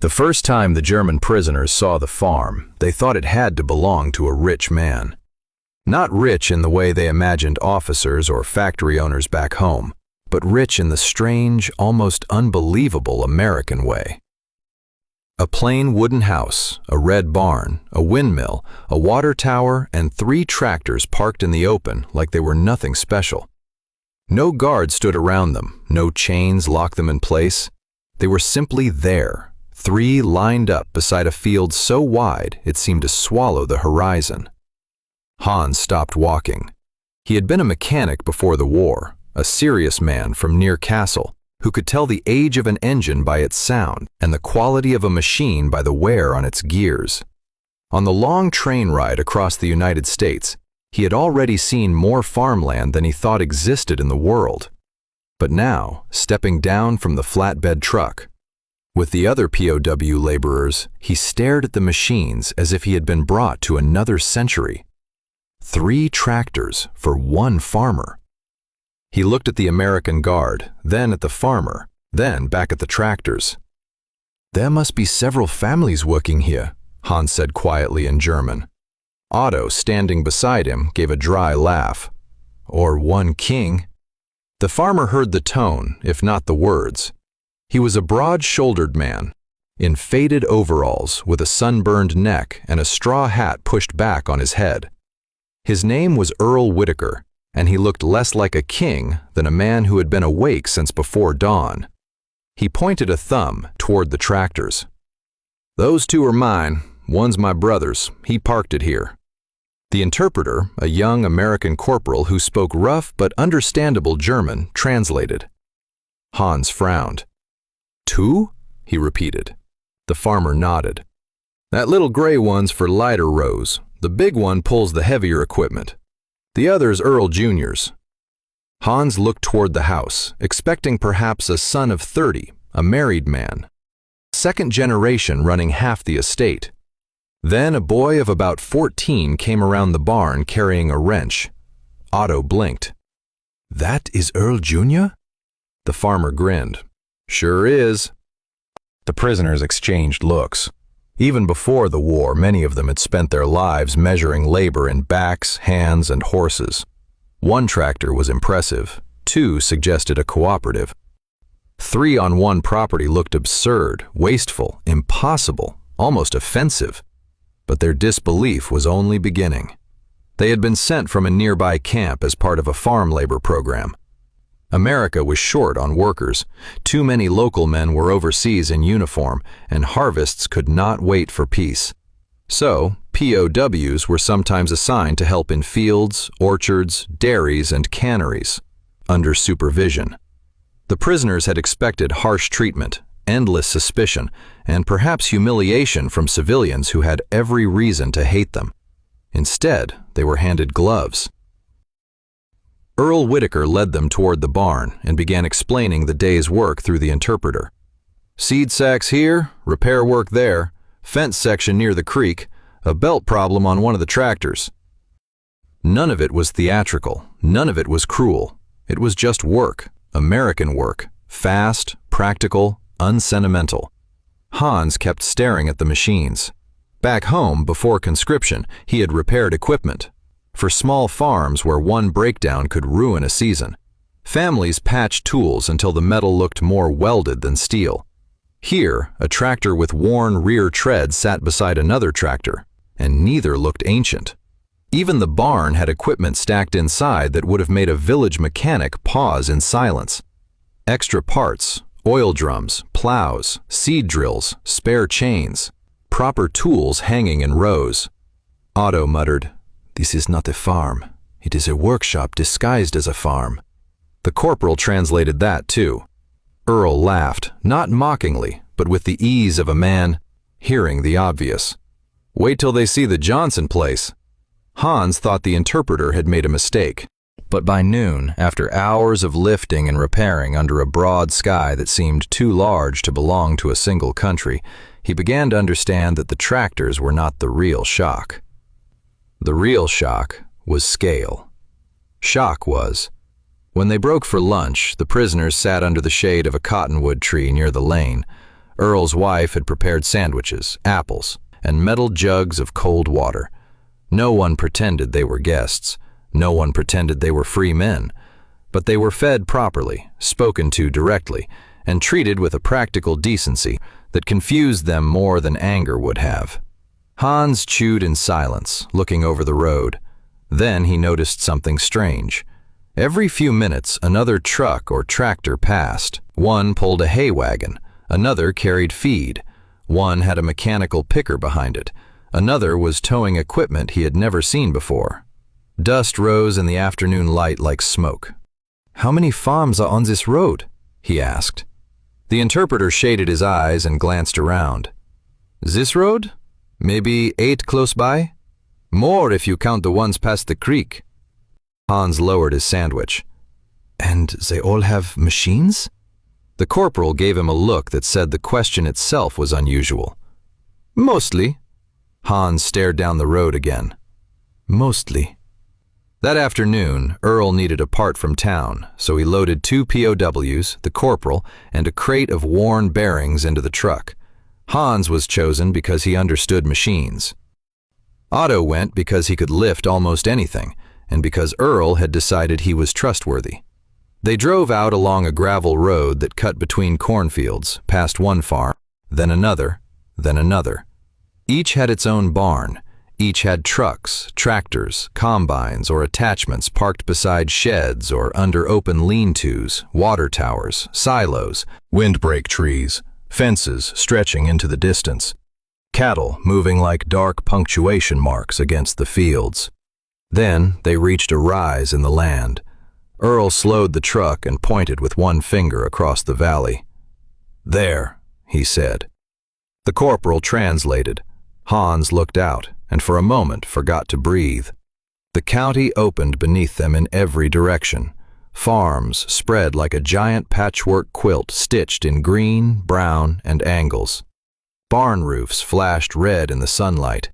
The first time the German prisoners saw the farm, they thought it had to belong to a rich man. Not rich in the way they imagined officers or factory owners back home, but rich in the strange, almost unbelievable American way. A plain wooden house, a red barn, a windmill, a water tower, and 3 tractors parked in the open like they were nothing special. No guard stood around them, no chains locked them in place. They were simply there. 3 lined up beside a field so wide it seemed to swallow the horizon. Hans stopped walking. He had been a mechanic before the war, a serious man from near Kassel, who could tell the age of an engine by its sound and the quality of a machine by the wear on its gears. On the long train ride across the United States, he had already seen more farmland than he thought existed in the world. But now, stepping down from the flatbed truck, with the other POW laborers, he stared at the machines as if he had been brought to another century. 3 tractors for 1 farmer. He looked at the American guard, then at the farmer, then back at the tractors. "There must be several families working here," Hans said quietly in German. Otto, standing beside him, gave a dry laugh. "Or 1 king." The farmer heard the tone, if not the words. He was a broad-shouldered man, in faded overalls with a sunburned neck and a straw hat pushed back on his head. His name was Earl Whittaker, and he looked less like a king than a man who had been awake since before dawn. He pointed a thumb toward the tractors. "Those 2 are mine. One's my brother's. He parked it here." The interpreter, a young American corporal who spoke rough but understandable German, translated. Hans frowned. "2?" he repeated. The farmer nodded. "That little gray one's for lighter rows. The big one pulls the heavier equipment. The other's Earl Jr.'s." Hans looked toward the house, expecting perhaps a son of 30, a married man. 2nd generation running half the estate. Then a boy of about 14 came around the barn carrying a wrench. Otto blinked. "That is Earl Jr.?" The farmer grinned. "Sure is." The prisoners exchanged looks. Even before the war, many of them had spent their lives measuring labor in backs, hands, and horses. 1 tractor was impressive. 2 suggested a cooperative. 3 on 1 property looked absurd, wasteful, impossible, almost offensive. But their disbelief was only beginning. They had been sent from a nearby camp as part of a farm labor program. America was short on workers. Too many local men were overseas in uniform, and harvests could not wait for peace. So, POWs were sometimes assigned to help in fields, orchards, dairies, and canneries, under supervision. The prisoners had expected harsh treatment, endless suspicion, and perhaps humiliation from civilians who had every reason to hate them. Instead, they were handed gloves. Earl Whittaker led them toward the barn and began explaining the day's work through the interpreter. "Seed sacks here, repair work there, fence section near the creek, a belt problem on one of the tractors." None of it was theatrical, none of it was cruel. It was just work, American work, fast, practical, unsentimental. Hans kept staring at the machines. Back home, before conscription, he had repaired equipment. For small farms where 1 breakdown could ruin a season. Families patched tools until the metal looked more welded than steel. Here, a tractor with worn rear treads sat beside another tractor, and neither looked ancient. Even the barn had equipment stacked inside that would have made a village mechanic pause in silence. Extra parts, oil drums, plows, seed drills, spare chains, proper tools hanging in rows. Otto muttered, "This is not a farm. It is a workshop disguised as a farm." The corporal translated that too. Earl laughed, not mockingly, but with the ease of a man hearing the obvious. "Wait till they see the Johnson place." Hans thought the interpreter had made a mistake. But by noon, after hours of lifting and repairing under a broad sky that seemed too large to belong to a single country, he began to understand that the tractors were not the real shock. The real shock was scale. Shock was, when they broke for lunch, the prisoners sat under the shade of a cottonwood tree near the lane. Earl's wife had prepared sandwiches, apples, and metal jugs of cold water. No one pretended they were guests. No one pretended they were free men. But they were fed properly, spoken to directly, and treated with a practical decency that confused them more than anger would have. Hans chewed in silence, looking over the road. Then he noticed something strange. Every few minutes, another truck or tractor passed. One pulled a hay wagon. Another carried feed. One had a mechanical picker behind it. Another was towing equipment he had never seen before. Dust rose in the afternoon light like smoke. "How many farms are on this road?" he asked. The interpreter shaded his eyes and glanced around. "This road? Maybe 8 close by? More if you count the ones past the creek." Hans lowered his sandwich. "And they all have machines?" The corporal gave him a look that said the question itself was unusual. "Mostly." Hans stared down the road again. "Mostly." That afternoon, Earl needed a part from town, so he loaded 2 POWs, the corporal, and a crate of worn bearings into the truck. Hans was chosen because he understood machines. Otto went because he could lift almost anything, and because Earl had decided he was trustworthy. They drove out along a gravel road that cut between cornfields, past one farm, then another, then another. Each had its own barn. Each had trucks, tractors, combines, or attachments parked beside sheds or under open lean-tos, water towers, silos, windbreak trees, fences stretching into the distance, cattle moving like dark punctuation marks against the fields. Then they reached a rise in the land. Earl slowed the truck and pointed with one finger across the valley. "There," he said. The corporal translated. Hans looked out and for a moment forgot to breathe. The county opened beneath them in every direction. Farms spread like a giant patchwork quilt stitched in green, brown, and angles. Barn roofs flashed red in the sunlight.